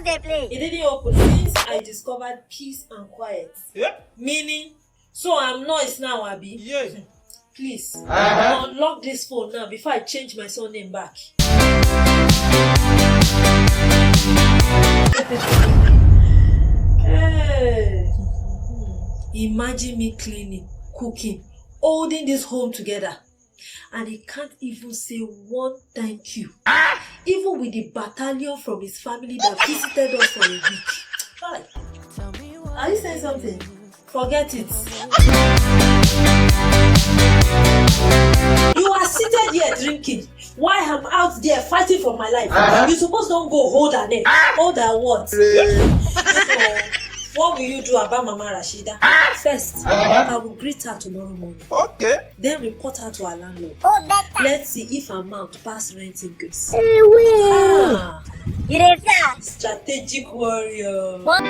they play? It didn't open since I discovered peace and quiet. Yeah. Meaning, so I'm noise now, Abi. Yeah. Please, unlock this phone now before I change my surname back. Hey. Imagine me cleaning, cooking, holding this home together. And he can't even say one thank you. Even with the battalion from his family that visited us for a week. Hi. Are you saying something? Forget it. You are seated here drinking while I'm out there fighting for my life. You suppose don't go hold her neck. Hold her what? So, what will you do about Mama Rashida? First, I will greet her tomorrow morning. Okay. Then report her to her landlord. Oh, better. Let's see if her mouth pass rent increase. You dey fast. Strategic warrior. What?